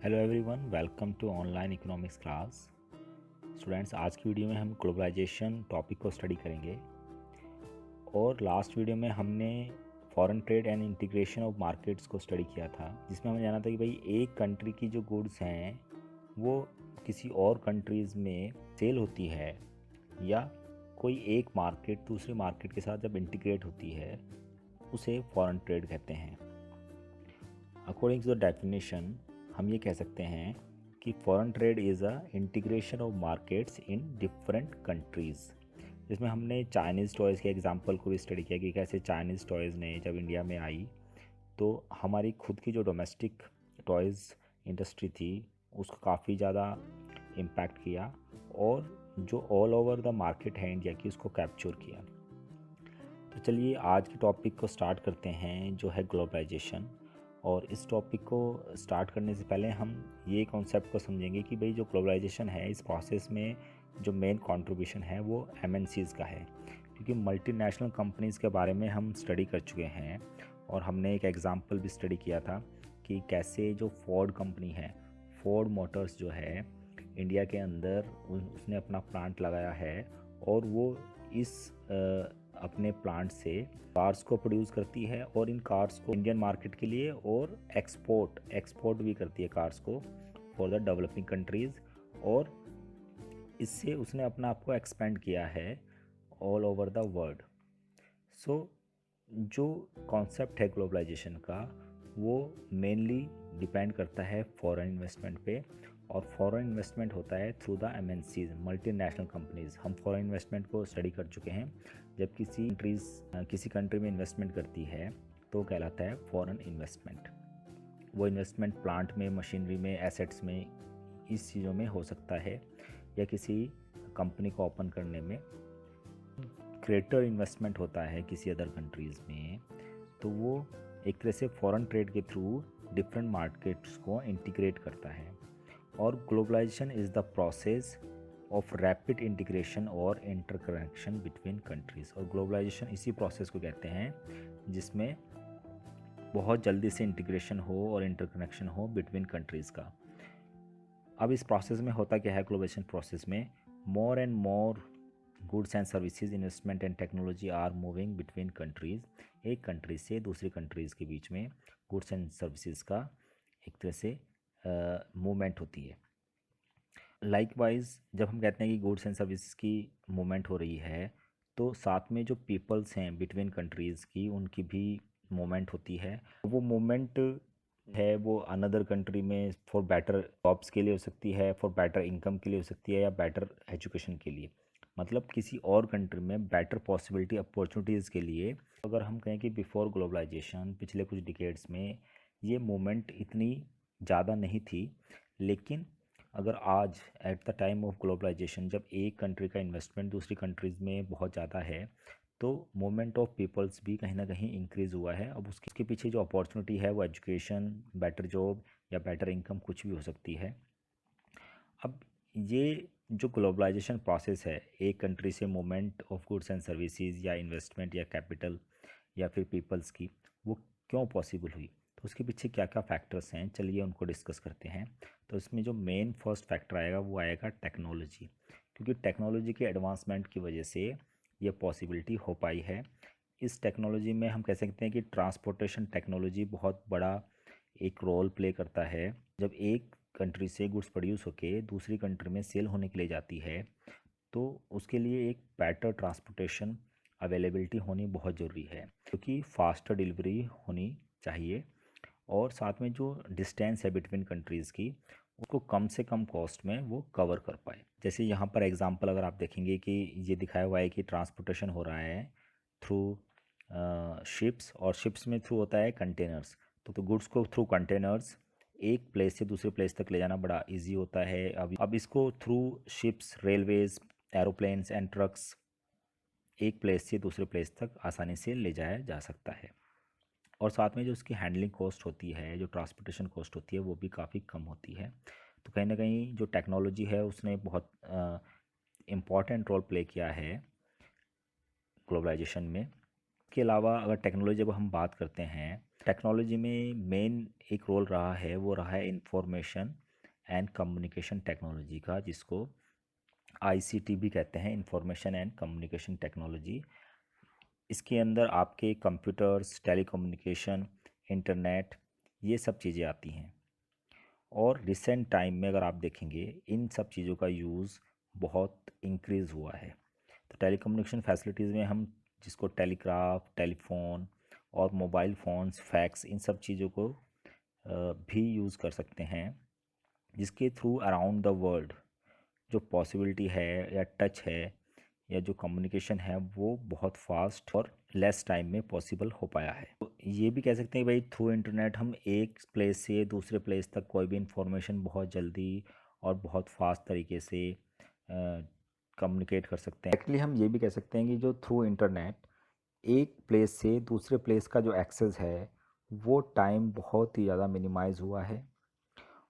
Hello everyone, welcome to online economics class. Students, आज की video में हम ग्लोबलाइजेशन टॉपिक को स्टडी करेंगे। और लास्ट वीडियो में हमने foreign trade and integration of markets को स्टडी किया था, जिसमें हमें जाना था कि भाई एक कंट्री की जो गुड्स हैं वो किसी और कंट्रीज़ में सेल होती है, या कोई एक मार्केट दूसरे मार्केट के साथ जब इंटीग्रेट होती है उसे फॉरेन ट्रेड कहते हैं। अकॉर्डिंग टू द डेफिनेशन हम ये कह सकते हैं कि foreign trade is a integration of markets in different countries. जिसमें हमने चाइनीज़ टॉयज़ के एग्जांपल को भी स्टडी किया कि कैसे चाइनीज़ टॉयज़ ने जब इंडिया में आई तो हमारी खुद की जो डोमेस्टिक टॉयज़ इंडस्ट्री थी उसको काफ़ी ज़्यादा इम्पैक्ट किया, और जो ऑल ओवर द मार्केट है इंडिया की उसको कैप्चर किया। तो चलिए आज के टॉपिक को स्टार्ट करते हैं, जो है ग्लोबलाइजेशन। और इस टॉपिक को स्टार्ट करने से पहले हम ये कॉन्सेप्ट को समझेंगे कि भाई जो ग्लोबलाइजेशन है इस प्रोसेस में जो मेन कंट्रीब्यूशन है वो एमएनसीज़ का है, क्योंकि मल्टीनेशनल कंपनीज़ के बारे में हम स्टडी कर चुके हैं। और हमने एक एग्जांपल भी स्टडी किया था कि कैसे जो फोर्ड कंपनी है, फोर्ड मोटर्स जो है इंडिया के अंदर उसने अपना प्लांट लगाया है, और वो इस अपने प्लांट से कार्स को प्रोड्यूस करती है और इन कार्स को इंडियन मार्केट के लिए और एक्सपोर्ट भी करती है कार्स को फॉर द डेवलपिंग कंट्रीज़। और इससे उसने अपना आप को एक्सपेंड किया है ऑल ओवर द वर्ल्ड। सो जो कॉन्सेप्ट है ग्लोबलाइजेशन का वो मेनली डिपेंड करता है फॉरेन इन्वेस्टमेंट पे, और फॉरेन इन्वेस्टमेंट होता है through the MNCs, multinational companies. हम फॉरेन इन्वेस्टमेंट को स्टडी कर चुके हैं। जब किसी कंट्री में इन्वेस्टमेंट करती है तो कहलाता है फॉरेन इन्वेस्टमेंट। वो इन्वेस्टमेंट प्लांट में, मशीनरी में, एसेट्स में, इस चीज़ों में हो सकता है, या किसी कंपनी को ओपन करने में। ग्रेटर इन्वेस्टमेंट होता है किसी अदर कंट्रीज़ में, तो वो एक तरह से फॉरेन ट्रेड के थ्रू डिफरेंट मार्केट्स को इंटीग्रेट करता है। और globalisation is the process of rapid integration और इंटरकनेक्शन बिटवीन कंट्रीज़। और ग्लोबलाइजेशन इसी प्रोसेस को कहते हैं जिसमें बहुत जल्दी से इंटीग्रेशन हो और इंटरकनेक्शन हो बिटवीन कंट्रीज़ का। अब इस प्रोसेस में होता क्या है, ग्लोबलाइजेशन प्रोसेस में more and more goods and services, investment and technology are moving between countries. एक कंट्री से दूसरी कंट्रीज़ के बीच में गुड्स एंड सर्विसेज का एक तरह से मूवमेंट होती है। लाइकवाइज जब हम कहते हैं कि गुड्स एंड सर्विसेज की मूवमेंट हो रही है, तो साथ में जो पीपल्स हैं बिटवीन कंट्रीज़ की उनकी भी मूवमेंट होती है। वो मूवमेंट है वो अनदर कंट्री में फॉर बेटर जॉब्स के लिए हो सकती है, फॉर बेटर इनकम के लिए हो सकती है, या बेटर एजुकेशन के लिए। मतलब किसी और कंट्री में बेटर पॉसिबिलिटी अपॉर्चुनिटीज़ के लिए। अगर हम कहें कि बिफोर ग्लोबलाइजेशन पिछले कुछ डिकेड्स में ये मूवमेंट इतनी ज़्यादा नहीं थी, लेकिन अगर आज at the time of globalisation जब एक कंट्री का इन्वेस्टमेंट दूसरी कंट्रीज़ में बहुत ज़्यादा है, तो मूवमेंट ऑफ पीपल्स भी कहीं ना कहीं इंक्रीज़ हुआ है। अब उसके पीछे जो अपॉर्चुनिटी है वो एजुकेशन, बेटर जॉब या बेटर इनकम कुछ भी हो सकती है। अब ये जो ग्लोबलाइजेशन प्रोसेस है, एक कंट्री से movement of goods and services या इन्वेस्टमेंट या कैपिटल या फिर पीपल्स की, वो क्यों पॉसिबल हुई, तो उसके पीछे क्या क्या फैक्टर्स हैं, चलिए उनको डिस्कस करते हैं। तो इसमें जो मेन फर्स्ट फैक्टर आएगा वो आएगा टेक्नोलॉजी, क्योंकि टेक्नोलॉजी के एडवांसमेंट की वजह से ये पॉसिबिलिटी हो पाई है। इस टेक्नोलॉजी में हम कह सकते हैं कि ट्रांसपोर्टेशन टेक्नोलॉजी बहुत बड़ा एक रोल प्ले करता है। जब एक कंट्री से गुड्स प्रोड्यूस होके दूसरी कंट्री में सेल होने के लिए जाती है, तो उसके लिए एक बेटर ट्रांसपोर्टेशन अवेलेबिलिटी होनी बहुत ज़रूरी है, क्योंकि फास्टर डिलीवरी होनी चाहिए। और साथ में जो डिस्टेंस है बिटवीन कंट्रीज़ की उसको कम से कम कॉस्ट में वो कवर कर पाए। जैसे यहाँ पर एग्जांपल अगर आप देखेंगे कि ये दिखाया हुआ है कि ट्रांसपोर्टेशन हो रहा है थ्रू शिप्स, और शिप्स में थ्रू होता है कंटेनर्स। तो गुड्स को थ्रू कंटेनर्स एक प्लेस से दूसरे प्लेस तक ले जाना बड़ा इजी होता है। अब इसको through ships, railways, aeroplanes and trucks एक प्लेस से दूसरे प्लेस तक आसानी से ले जाया जा सकता है। और साथ में जो उसकी हैंडलिंग कॉस्ट होती है, जो ट्रांसपोर्टेशन कॉस्ट होती है, वो भी काफ़ी कम होती है। तो कहीं ना कहीं जो टेक्नोलॉजी है उसने बहुत इम्पॉर्टेंट रोल प्ले किया है ग्लोबलाइजेशन में। इसके अलावा अगर टेक्नोलॉजी जब हम बात करते हैं, टेक्नोलॉजी में मेन एक रोल रहा है, वो रहा है इंफॉर्मेशन एंड कम्युनिकेशन टेक्नोलॉजी का, जिसको आईसीटी भी कहते हैं, इंफॉर्मेशन एंड कम्युनिकेशन टेक्नोलॉजी। इसके अंदर आपके कंप्यूटर्स, टेलीकम्युनिकेशन, इंटरनेट, ये सब चीज़ें आती हैं। और रिसेंट टाइम में अगर आप देखेंगे, इन सब चीज़ों का यूज़ बहुत इंक्रीज़ हुआ है। तो टेलीकम्युनिकेशन फैसिलिटीज़ में हम जिसको टेलीग्राफ, टेलीफोन और मोबाइल फ़ोन्स, फैक्स, इन सब चीज़ों को भी यूज़ कर सकते हैं, जिसके थ्रू अराउंड द वर्ल्ड जो पॉसिबिलिटी है या टच है या जो कम्युनिकेशन है, वो बहुत फास्ट और लेस टाइम में पॉसिबल हो पाया है। तो ये भी कह सकते हैं भाई, थ्रू इंटरनेट हम एक प्लेस से दूसरे प्लेस तक कोई भी इंफॉर्मेशन बहुत जल्दी और बहुत फास्ट तरीके से कम्युनिकेट कर सकते हैं। एक्चुअली हम ये भी कह सकते हैं कि जो थ्रू इंटरनेट एक प्लेस से दूसरे प्लेस का जो एक्सेस है, वो टाइम बहुत ही ज़्यादा मिनिमाइज़ हुआ है।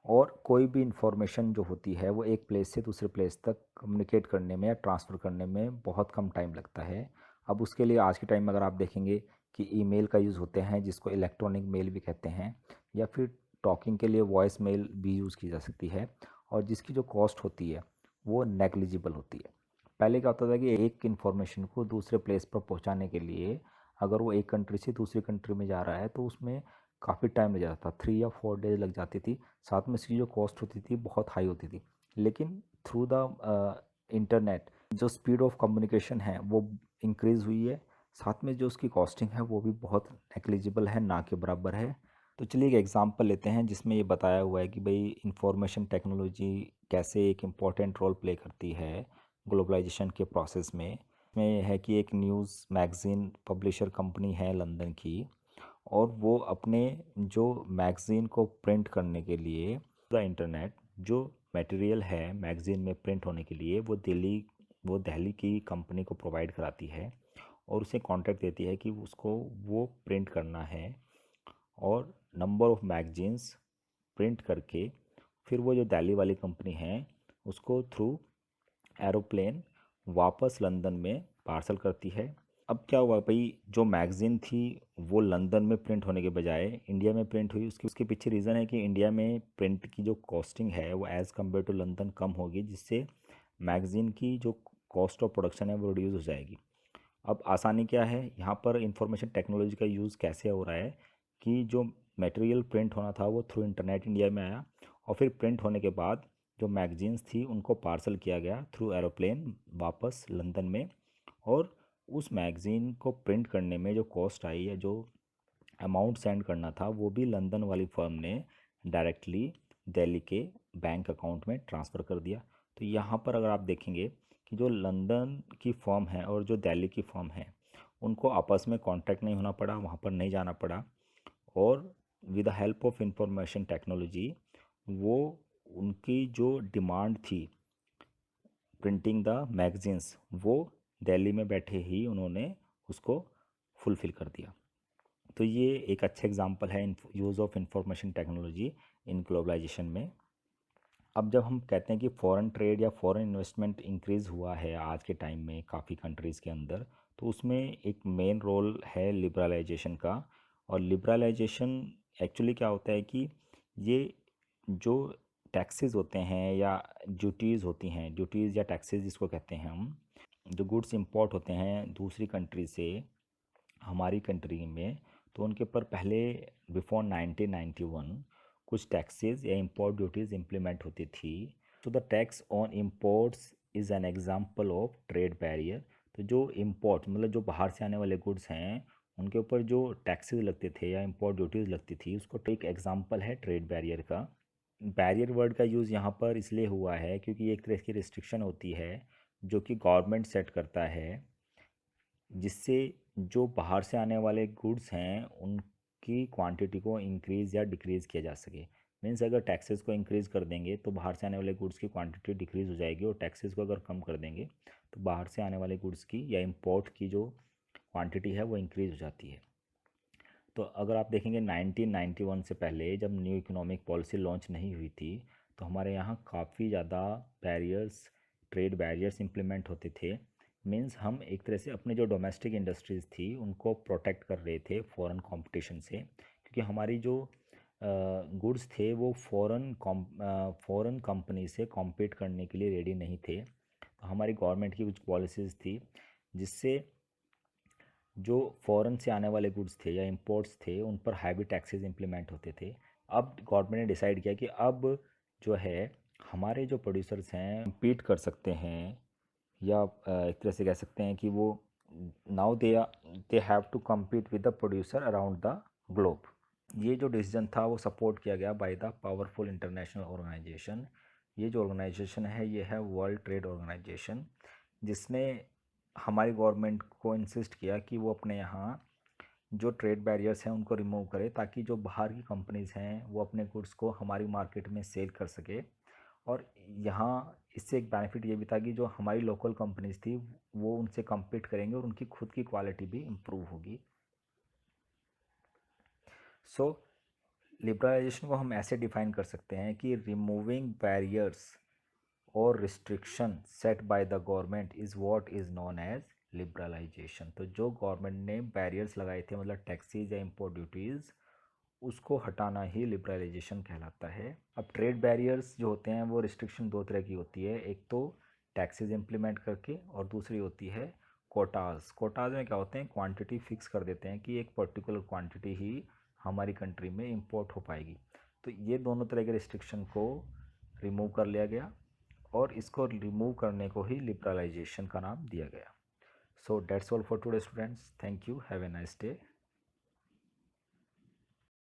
और कोई भी इंफॉर्मेशन जो होती है, वो एक प्लेस से दूसरे प्लेस तक कम्युनिकेट करने में या ट्रांसफ़र करने में बहुत कम टाइम लगता है। अब उसके लिए आज के टाइम में अगर आप देखेंगे कि ईमेल का यूज़ होते हैं, जिसको इलेक्ट्रॉनिक मेल भी कहते हैं, या फिर टॉकिंग के लिए वॉइस मेल भी यूज़ की जा सकती है, और जिसकी जो कॉस्ट होती है वो नेग्लिजिबल होती है। पहले क्या होता था कि एक इन्फॉर्मेशन को दूसरे प्लेस पर पहुंचाने के लिए, अगर वो एक कंट्री से दूसरी कंट्री में जा रहा है, तो उसमें काफ़ी टाइम लग जाता था, 3 या 4 डेज लग जाती थी। साथ में इसकी जो कॉस्ट होती थी बहुत हाई होती थी। लेकिन थ्रू द इंटरनेट जो स्पीड ऑफ कम्युनिकेशन है वो इंक्रीज़ हुई है, साथ में जो उसकी कॉस्टिंग है वो भी बहुत नेग्लिजिबल है, ना के बराबर है। तो चलिए एक एग्जांपल लेते हैं जिसमें ये बताया हुआ है कि भाई इंफॉर्मेशन टेक्नोलॉजी कैसे एक इम्पॉर्टेंट रोल प्ले करती है ग्लोबलाइजेशन के प्रोसेस में। इसमें यह है कि एक न्यूज़ मैगज़ीन पब्लिशर कंपनी है लंदन की, और वो अपने जो मैगज़ीन को प्रिंट करने के लिए पूरा इंटरनेट जो मटेरियल है मैगज़ीन में प्रिंट होने के लिए, वो दिल्ली की कंपनी को प्रोवाइड कराती है, और उसे कॉन्ट्रैक्ट देती है कि उसको वो प्रिंट करना है, और नंबर ऑफ़ मैगज़ीन्स प्रिंट करके फिर वो जो दिल्ली वाली कंपनी है उसको थ्रू एरोप्लेन वापस लंदन में पार्सल करती है। अब क्या हुआ भाई, जो मैगज़ीन थी वो लंदन में प्रिंट होने के बजाय इंडिया में प्रिंट हुई। उसके पीछे रीज़न है कि इंडिया में प्रिंट की जो कॉस्टिंग है वो एज़ कम्पेयर टू लंदन कम होगी, जिससे मैगज़ीन की जो कॉस्ट ऑफ प्रोडक्शन है वो रिड्यूस हो जाएगी। अब आसानी क्या है यहाँ पर, इंफॉर्मेशन टेक्नोलॉजी का यूज़ कैसे हो रहा है कि जो मटेरियल प्रिंट होना था वो थ्रू इंटरनेट इंडिया में आया, और फिर प्रिंट होने के बाद जो मैगजीन्स थी उनको पार्सल किया गया थ्रू एरोप्लेन वापस लंदन में। और उस मैगज़ीन को प्रिंट करने में जो कॉस्ट आई या जो अमाउंट सेंड करना था, वो भी लंदन वाली फर्म ने डायरेक्टली दिल्ली के बैंक अकाउंट में ट्रांसफ़र कर दिया। तो यहाँ पर अगर आप देखेंगे कि जो लंदन की फ़र्म है और जो दिल्ली की फ़र्म है, उनको आपस में कांटेक्ट नहीं होना पड़ा, वहाँ पर नहीं जाना पड़ा, और with the help of information technology वो उनकी जो डिमांड थी प्रिंटिंग द मैगजीन्स, वो दिल्ली में बैठे ही उन्होंने उसको फुलफ़िल कर दिया। तो ये एक अच्छा एग्जांपल है use of information technology in globalisation में। अब जब हम कहते हैं कि फॉरेन ट्रेड या फॉरेन इन्वेस्टमेंट इंक्रीज़ हुआ है आज के टाइम में काफ़ी कंट्रीज़ के अंदर, तो उसमें एक मेन रोल है लिबरलाइजेशन का। और लिबरलाइजेशन एक्चुअली क्या होता है कि ये जो टैक्सेस होते हैं या ड्यूटीज़ होती हैं, ड्यूटीज़ या टैक्सेस जिसको कहते हैं हम, जो गुड्स इंपोर्ट होते हैं दूसरी कंट्री से हमारी कंट्री में, तो उनके ऊपर पहले बिफोर 1991 कुछ टैक्सेस या इंपोर्ट ड्यूटीज़ इम्प्लीमेंट होती थी। तो the tax on imports is an example of trade barrier. तो जो इंपोर्ट मतलब जो बाहर से आने वाले गुड्स हैं, उनके ऊपर जो टैक्सेस लगते थे या इंपोर्ट ड्यूटीज़ लगती थी, उसको एक एग्जांपल है ट्रेड बैरियर का। बैरियर वर्ड का यूज़ यहाँ पर इसलिए हुआ है क्योंकि एक तरह की रिस्ट्रिक्शन होती है जो कि गवर्नमेंट सेट करता है, जिससे जो बाहर से आने वाले गुड्स हैं उनकी क्वांटिटी को इंक्रीज़ या डिक्रीज़ किया जा सके। मीन्स अगर टैक्सेस को इंक्रीज़ कर देंगे तो बाहर से आने वाले गुड्स की क्वांटिटी डिक्रीज़ हो जाएगी, और टैक्सेस को अगर कम कर देंगे तो बाहर से आने वाले गुड्स की या इंपोर्ट की जो क्वांटिटी है वो इंक्रीज़ हो जाती है। तो अगर आप देखेंगे 1991 से पहले जब न्यू इकोनॉमिक पॉलिसी लॉन्च नहीं हुई थी, तो हमारे यहाँ काफ़ी ज़्यादा बैरियर्स, ट्रेड बैरियर्स इम्प्लीमेंट होते थे, मीन्स हम एक तरह से अपने जो डोमेस्टिक इंडस्ट्रीज़ थी उनको प्रोटेक्ट कर रहे थे फॉरेन कंपटीशन से, क्योंकि हमारी जो गुड्स थे वो फॉरेन कंपनी से कॉम्पीट करने के लिए रेडी नहीं थे। तो हमारी गवर्नमेंट की कुछ पॉलिसीज़ थी जिससे जो फॉरेन से आने वाले गुड्स थे या इंपोर्ट्स थे उन पर हैवी टैक्सेस इंप्लीमेंट होते थे। अब गवर्नमेंट ने डिसाइड किया कि अब जो है हमारे जो प्रोड्यूसर्स हैं कम्पीट कर सकते हैं, या एक तरह से कह सकते हैं कि वो now they have to compete with the producer around the globe. ये जो डिसीजन था वो सपोर्ट किया गया by the powerful international organisation. ये जो ऑर्गेनाइजेशन है ये है वर्ल्ड ट्रेड ऑर्गेनाइजेशन, जिसने हमारी गवर्नमेंट को इंसिस्ट किया कि वो अपने यहाँ जो ट्रेड बैरियर्स हैं उनको रिमूव करे, ताकि जो बाहर की कंपनीज़ हैं वो अपने गुड्स को हमारी मार्केट में सेल कर सके। और यहाँ इससे एक बेनिफिट ये भी था कि जो हमारी लोकल कंपनीज़ थी वो उनसे कम्पीट करेंगे और उनकी खुद की क्वालिटी भी इम्प्रूव होगी। सो लिबरलाइजेशन को हम ऐसे डिफाइन कर सकते हैं कि रिमूविंग बैरियर्स और restriction set by the government is what is known as liberalisation. तो जो गवर्नमेंट ने बैरियर्स लगाए थे, मतलब टैक्सीज या इम्पोर्ट ड्यूटीज़, उसको हटाना ही लिबरलाइजेशन कहलाता है। अब ट्रेड बैरियर्स जो होते हैं वो रिस्ट्रिक्शन दो तरह की होती है, एक तो टैक्सेस इम्प्लीमेंट करके और दूसरी होती है कोटाज। कोटाज में क्या होते हैं, क्वांटिटी फिक्स कर देते हैं कि एक पर्टिकुलर क्वांटिटी ही हमारी कंट्री में इंपोर्ट हो पाएगी। तो ये दोनों तरह के रिस्ट्रिक्शन को रिमूव कर लिया गया और इसको रिमूव करने को ही लिबरलाइजेशन का नाम दिया गया। So that's all for today students, thank you, have a nice day.